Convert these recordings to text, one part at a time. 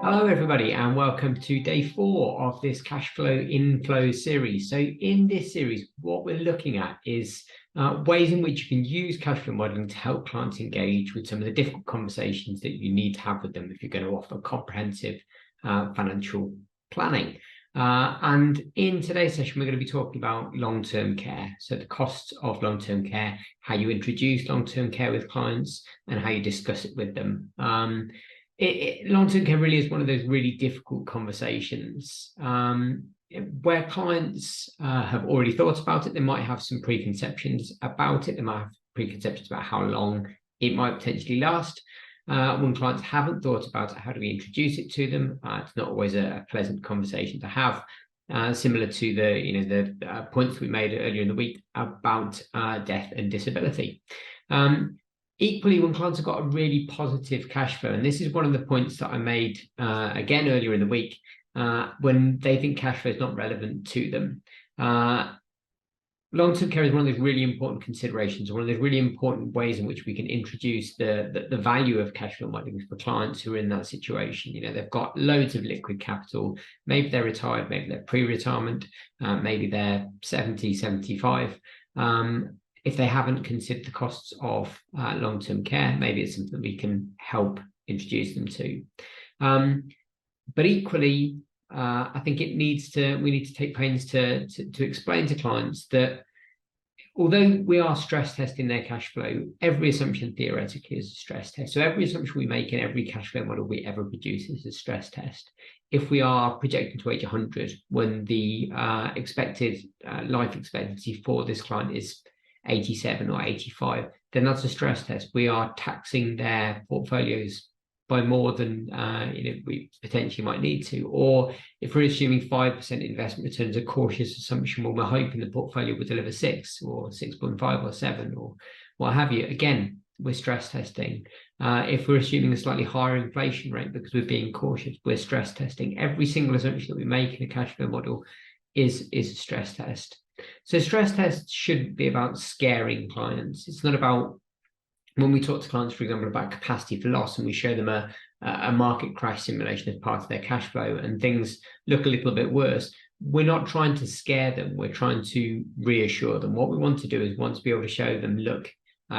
Hello, everybody, and welcome to day 4 of this cash flow inflow series. So in this series, what we're looking at is ways in which you can use cash flow modeling to help clients engage with some of the difficult conversations that you need to have with them if you're going to offer comprehensive financial planning. And in today's session, we're going to be talking about long-term care. So the costs of long-term care, how you introduce long-term care with clients, and how you discuss it with them. Long-term care really is one of those really difficult conversations where clients have already thought about it. They might have some preconceptions about it. They might have preconceptions about how long it might potentially last. When clients haven't thought about it, how do we introduce it to them? It's not always a pleasant conversation to have. Similar to the points we made earlier in the week about death and disability. Equally, when clients have got a really positive cash flow, and this is one of the points that I made again earlier in the week, when they think cash flow is not relevant to them. Long-term care is one of those really important considerations, one of those really important ways in which we can introduce the value of cash flow modeling for clients who are in that situation. They've got loads of liquid capital. Maybe they're retired, maybe they're pre-retirement, maybe they're 70, 75. If they haven't considered the costs of long-term care, maybe it's something that we can help introduce them to. But equally, I think we need to take pains to explain to clients that although we are stress testing their cash flow, every assumption theoretically is a stress test. So every assumption we make in every cash flow model we ever produce is a stress test. If we are projecting to age 100 when the expected life expectancy for this client is 87 or 85, then that's a stress test. We are taxing their portfolios by more than we potentially might need to. Or if we're assuming 5% investment returns, a cautious assumption, well, we're hoping the portfolio will deliver 6 or 6.5 or 7 or what have you. Again, we're stress testing. If we're assuming a slightly higher inflation rate because we're being cautious, we're stress testing. Every single assumption that we make in a cash flow model is a stress test. So stress tests shouldn't be about scaring clients. It's not about, when we talk to clients, for example, about capacity for loss, and we show them a market crash simulation as part of their cash flow, and things look a little bit worse, we're not trying to scare them. We're trying to reassure them. What we want to do is want to be able to show them, look,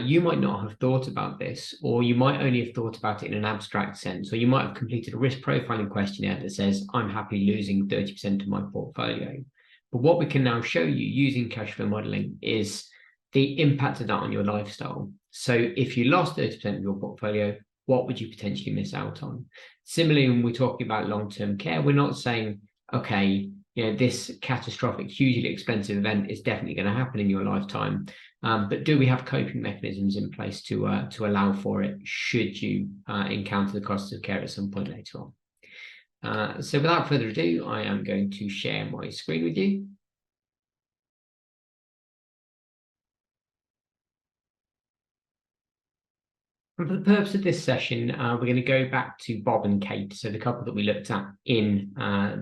you might not have thought about this, or you might only have thought about it in an abstract sense, or you might have completed a risk profiling questionnaire that says, I'm happy losing 30% of my portfolio. But what we can now show you using cash flow modeling is the impact of that on your lifestyle. So if you lost 30% of your portfolio, what would you potentially miss out on? Similarly, when we're talking about long-term care, we're not saying, okay, this catastrophic, hugely expensive event is definitely going to happen in your lifetime. But do we have coping mechanisms in place to allow for it should you encounter the costs of care at some point later on? So without further ado, I am going to share my screen with you. And for the purpose of this session, we're going to go back to Bob and Kate, so the couple that we looked at in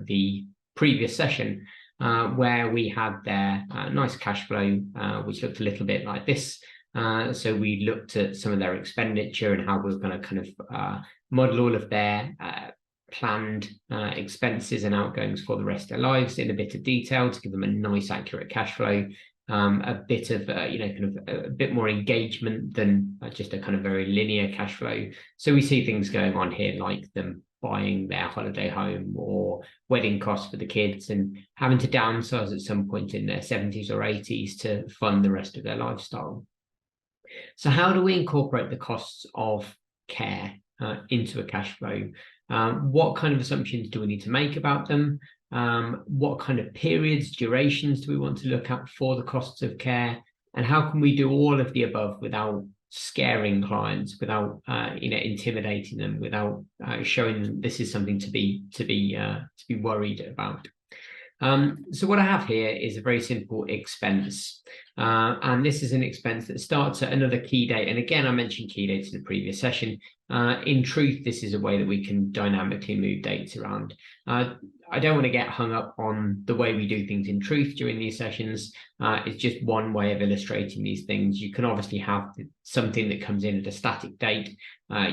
the previous session, where we had their nice cash flow, which looked a little bit like this. So we looked at some of their expenditure and how we were going to kind of model all of their planned expenses and outgoings for the rest of their lives in a bit of detail to give them a nice, accurate cash flow. A bit of a bit more engagement than just a kind of very linear cash flow. So we see things going on here like them buying their holiday home or wedding costs for the kids and having to downsize at some point in their 70s or 80s to fund the rest of their lifestyle. So how do we incorporate the costs of care into a cash flow? What kind of assumptions do we need to make about them? What kind of periods, durations do we want to look at for the costs of care? And how can we do all of the above without scaring clients, without intimidating them, without showing them this is something to be worried about? So what I have here is a very simple expense. And this is an expense that starts at another key date. And again, I mentioned key dates in the previous session. In truth, this is a way that we can dynamically move dates around. I don't want to get hung up on the way we do things in truth during these sessions. It's just one way of illustrating these things. You can obviously have something that comes in at a static date.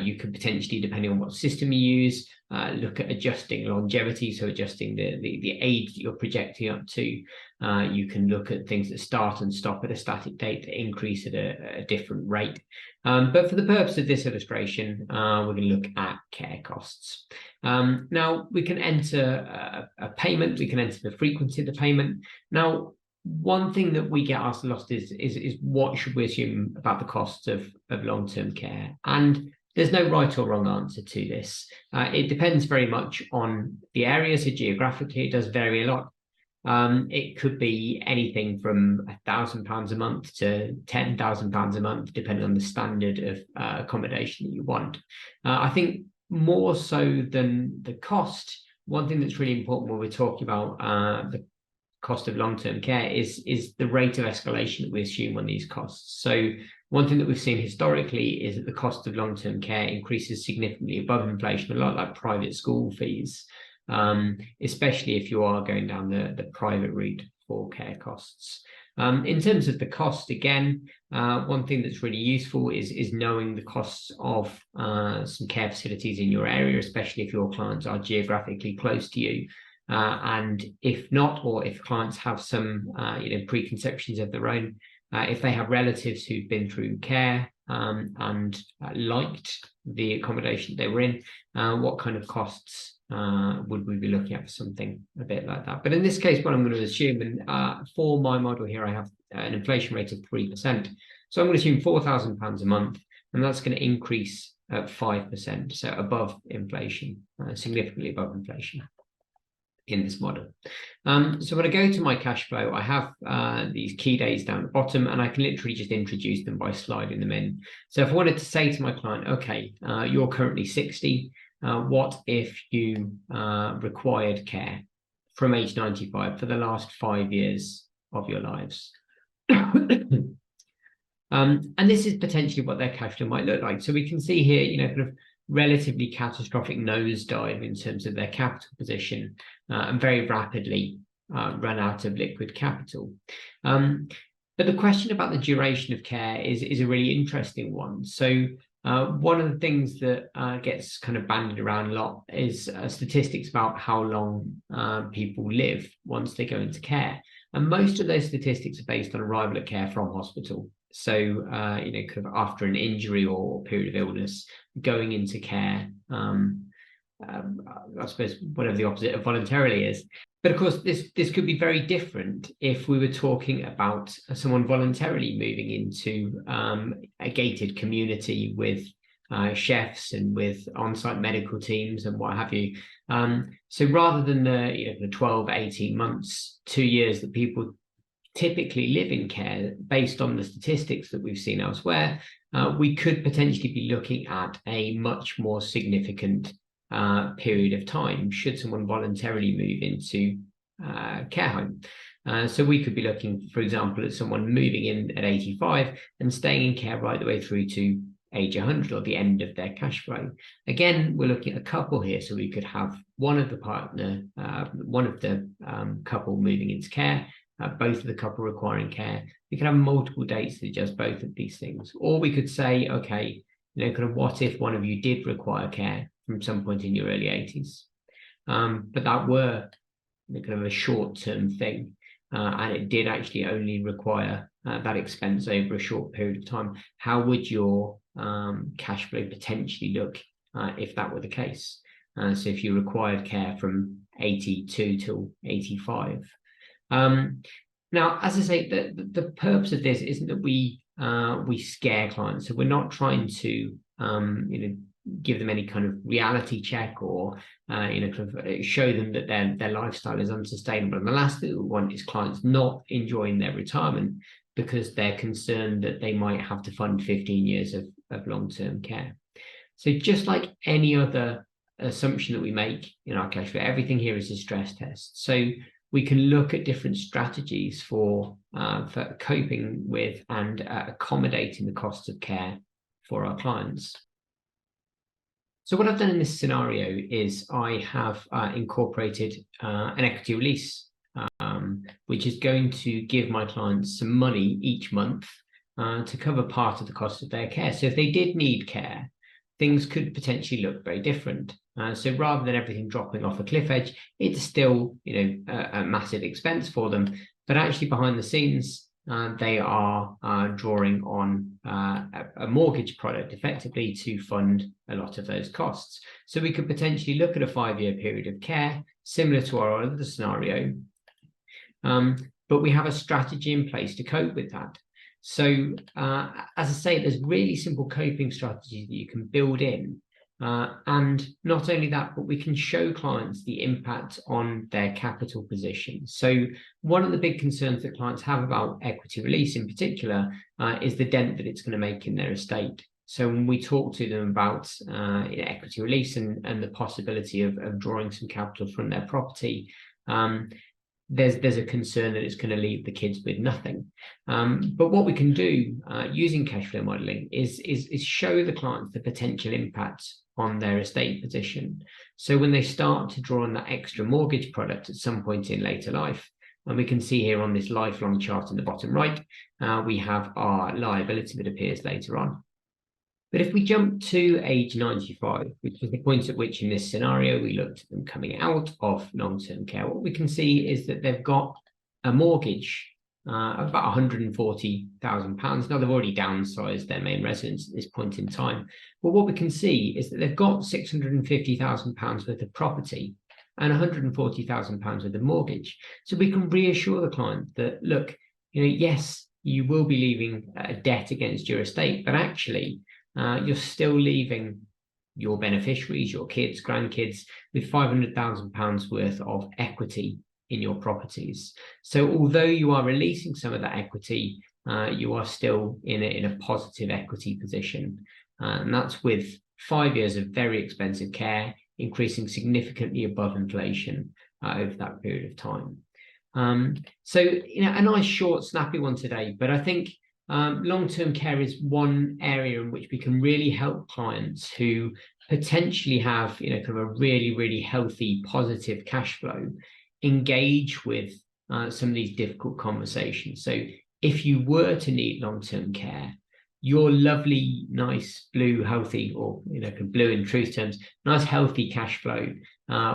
You could potentially, depending on what system you use, look at adjusting longevity, so adjusting the age that you're projecting up to. You can look at things that start and stop at a static date that increase at a different rate. But for the purpose of this illustration, we're going to look at care costs. Now, we can enter a payment. We can enter the frequency of the payment. Now, one thing that we get asked a lot is what should we assume about the costs of long-term care? And there's no right or wrong answer to this. It depends very much on the area. So geographically, it does vary a lot. It could be anything from £1,000 a month to £10,000 a month, depending on the standard of accommodation that you want. I think more so than the cost, one thing that's really important when we're talking about the cost of long-term care is the rate of escalation that we assume on these costs. So one thing that we've seen historically is that the cost of long-term care increases significantly above inflation, a lot like private school fees, especially if you are going down the private route for care costs. In terms of the cost, again, one thing that's really useful is knowing the costs of some care facilities in your area, especially if your clients are geographically close to you. And if not, or if clients have some preconceptions of their own, if they have relatives who've been through care and liked the accommodation they were in, what kind of costs would we be looking at for something a bit like that? But in this case, what I'm going to assume, and for my model here, I have an inflation rate of 3%. So I'm going to assume £4,000 a month, and that's going to increase at 5%, so above inflation, significantly above inflation in this model. So when I go to my cash flow, I have these key days down the bottom, and I can literally just introduce them by sliding them in. So if I wanted to say to my client, okay, you're currently 60, what if you required care from age 95 for the last 5 years of your lives? And this is potentially what their cash flow might look like. So we can see here, kind of relatively catastrophic nosedive in terms of their capital position, and very rapidly run out of liquid capital. But the question about the duration of care is a really interesting one. So one of the things that gets kind of bandied around a lot is statistics about how long people live once they go into care. And most of those statistics are based on arrival at care from hospital. So, kind of after an injury or period of illness, going into care, I suppose whatever the opposite of voluntarily is. But of course, this could be very different if we were talking about someone voluntarily moving into a gated community with chefs and with on-site medical teams and what have you. So rather than the 12, 18 months, 2 years that people typically live in care, based on the statistics that we've seen elsewhere, we could potentially be looking at a much more significant period of time should someone voluntarily move into care home. So we could be looking, for example, at someone moving in at 85 and staying in care right the way through to age 100 or the end of their cash flow. Again, we're looking at a couple here, so we could have one of the couple moving into care, both of the couple requiring care. We could have multiple dates that adjust both of these things. Or we could say, okay, kind of what if one of you did require care from some point in your early 80s, but that were kind of a short-term thing, and it did actually only require that expense over a short period of time. How would your cash flow potentially look if that were the case? So if you required care from 82 till 85. Now, as I say, the purpose of this isn't that we scare clients. So we're not trying to give them any kind of reality check or kind of show them that their lifestyle is unsustainable. And the last thing we want is clients not enjoying their retirement because they're concerned that they might have to fund 15 years of long-term care. So just like any other assumption that we make in our cash flow, everything here is a stress test. So we can look at different strategies for coping with and accommodating the costs of care for our clients. So what I've done in this scenario is I have incorporated an equity release, which is going to give my clients some money each month to cover part of the cost of their care. So if they did need care, things could potentially look very different. So rather than everything dropping off a cliff edge, it's still, a massive expense for them. But actually behind the scenes, they are drawing on a mortgage product effectively to fund a lot of those costs. So we could potentially look at a 5-year period of care, similar to our other scenario, but we have a strategy in place to cope with that. So as I say, there's really simple coping strategies that you can build in. And not only that, but we can show clients the impact on their capital position. So one of the big concerns that clients have about equity release in particular is the dent that it's going to make in their estate. So when we talk to them about equity release and the possibility of drawing some capital from their property, there's a concern that it's going to leave the kids with nothing. But what we can do using cash flow modeling is show the clients the potential impact on their estate position. So when they start to draw on that extra mortgage product at some point in later life, and we can see here on this lifelong chart in the bottom right, we have our liability that appears later on. But if we jump to age 95, which is the point at which in this scenario we looked at them coming out of long-term care, what we can see is that they've got a mortgage of about £140,000. Now they've already downsized their main residence at this point in time. But what we can see is that they've got £650,000 worth of property and £140,000 worth of mortgage. So we can reassure the client that, look, yes, you will be leaving a debt against your estate, but actually you're still leaving your beneficiaries, your kids, grandkids, with £500,000 worth of equity in your properties. So although you are releasing some of that equity, you are still in a positive equity position. And that's with 5 years of very expensive care, increasing significantly above inflation over that period of time. So, a nice, short, snappy one today, but I think long-term care is one area in which we can really help clients who potentially have, kind of a really, really healthy, positive cash flow, engage with some of these difficult conversations. So if you were to need long-term care, your lovely, nice, blue, healthy, or, blue in truth terms, nice, healthy cash flow,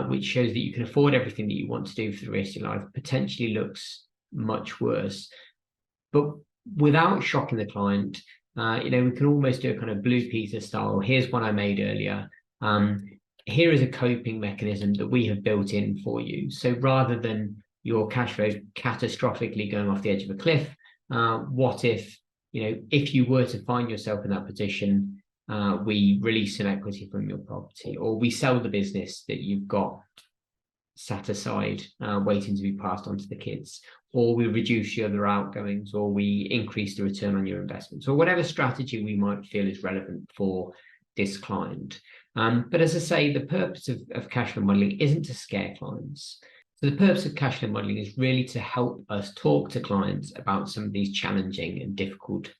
which shows that you can afford everything that you want to do for the rest of your life, potentially looks much worse. But without shocking the client, we can almost do a kind of Blue Peter style. Here's one I made earlier. Here is a coping mechanism that we have built in for you. So rather than your cash flow catastrophically going off the edge of a cliff, what if, if you were to find yourself in that position, we release some equity from your property, or we sell the business that you've got sat aside, waiting to be passed on to the kids, or we reduce your other outgoings, or we increase the return on your investments, or whatever strategy we might feel is relevant for this client. But as I say, the purpose of cash flow modeling isn't to scare clients. So the purpose of cash flow modeling is really to help us talk to clients about some of these challenging and difficult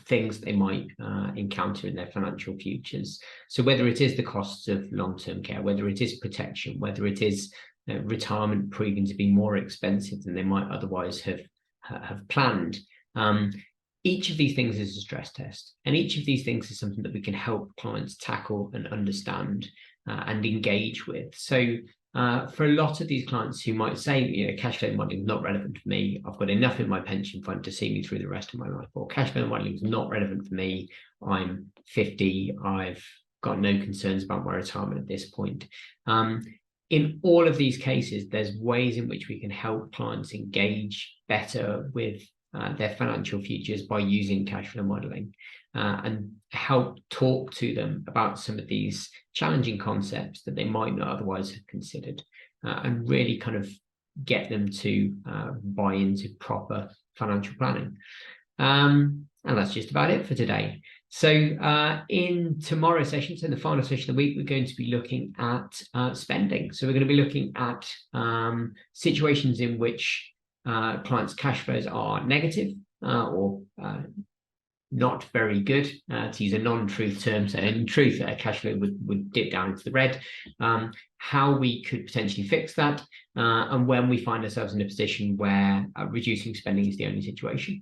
things they might encounter in their financial futures. So whether it is the costs of long-term care, whether it is protection, whether it is retirement proving to be more expensive than they might otherwise have planned, each of these things is a stress test, and each of these things is something that we can help clients tackle and understand and engage with. So for a lot of these clients who might say, cash flow modeling is not relevant for me, I've got enough in my pension fund to see me through the rest of my life, or cash flow modeling is not relevant for me, I'm 50, I've got no concerns about my retirement at this point. In all of these cases, there's ways in which we can help clients engage better with their financial futures by using cash flow modeling and help talk to them about some of these challenging concepts that they might not otherwise have considered, and really kind of get them to buy into proper financial planning. And that's just about it for today. So in tomorrow's session, so in the final session of the week, we're going to be looking at spending. So we're going to be looking at situations in which clients' cash flows are negative or not very good, to use a non-truth term. So in truth, cash flow would dip down into the red. How we could potentially fix that, and when we find ourselves in a position where reducing spending is the only situation.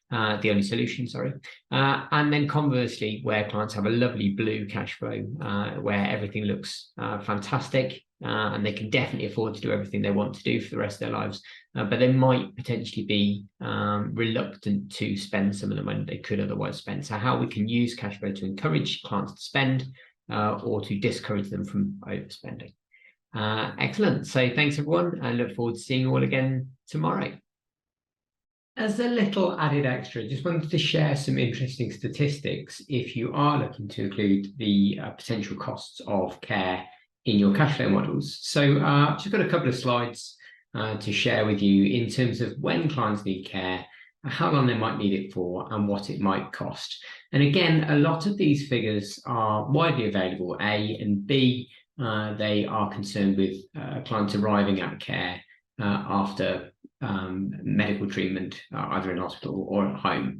The only solution, sorry. And then conversely, where clients have a lovely blue cash flow, where everything looks fantastic, and they can definitely afford to do everything they want to do for the rest of their lives, but they might potentially be reluctant to spend some of the money they could otherwise spend. So how we can use cash flow to encourage clients to spend or to discourage them from overspending. Excellent. So thanks, everyone. I look forward to seeing you all again tomorrow. As a little added extra, just wanted to share some interesting statistics if you are looking to include the potential costs of care in your cash flow models. So I've just got a couple of slides to share with you in terms of when clients need care, how long they might need it for, and what it might cost. And again, a lot of these figures are widely available, A, and B, they are concerned with clients arriving at care after medical treatment, either in hospital or at home.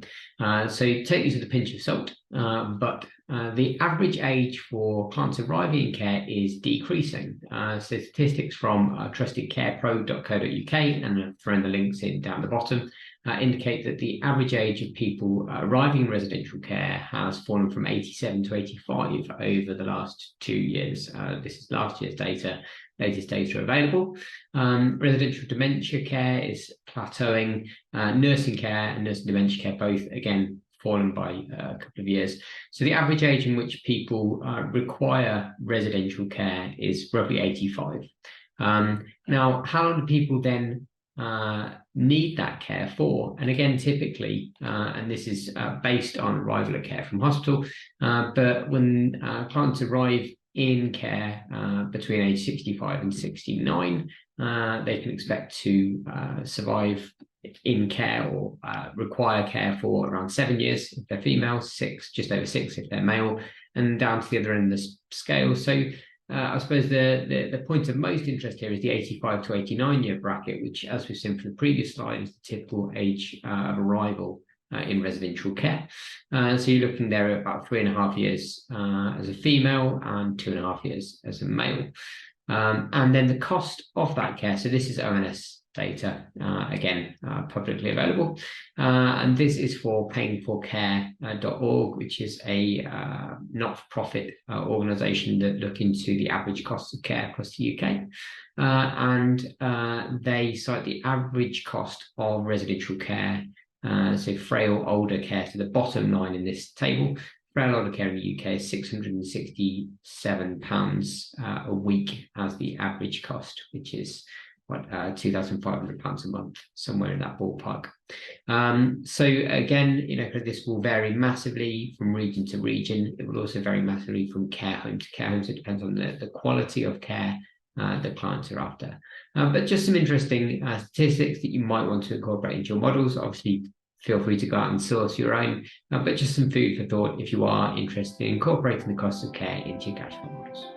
So take these with a pinch of salt, but the average age for clients arriving in care is decreasing. So statistics from trustedcarepro.co.uk, and I'll throw in the links in down the bottom, indicate that the average age of people arriving in residential care has fallen from 87 to 85 over the last 2 years. This is last year's data. Latest data available. Residential dementia care is plateauing. Nursing care and nursing dementia care both, again, fallen by a couple of years. So the average age in which people require residential care is roughly 85. Now, how long do people then need that care for? And again, typically, and this is based on arrival at care from hospital, but when clients arrive in care between age 65 and 69, they can expect to survive in care or require care for around 7 years if they're female, just over 6 if they're male, and down to the other end of the scale. So I suppose the point of most interest here is the 85 to 89 year bracket, which, as we've seen from the previous slide, is the typical age of arrival in residential care. So you're looking there at about 3.5 years as a female and 2.5 years as a male. And then the cost of that care, so this is ONS data, again, publicly available. And this is for payingforcare.org, which is a not-for-profit organisation that look into the average costs of care across the UK. And they cite the average cost of residential care, so frail older care to the bottom line in this table. Frail older care in the UK is £667 a week as the average cost, which is what, £2,500 a month, somewhere in that ballpark. So again, you know, this will vary massively from region to region. It will also vary massively from care home to care home. So it depends on the quality of care that clients are after. But just some interesting statistics that you might want to incorporate into your models. Obviously, feel free to go out and source your own, but just some food for thought if you are interested in incorporating the costs of care into your cash flow models.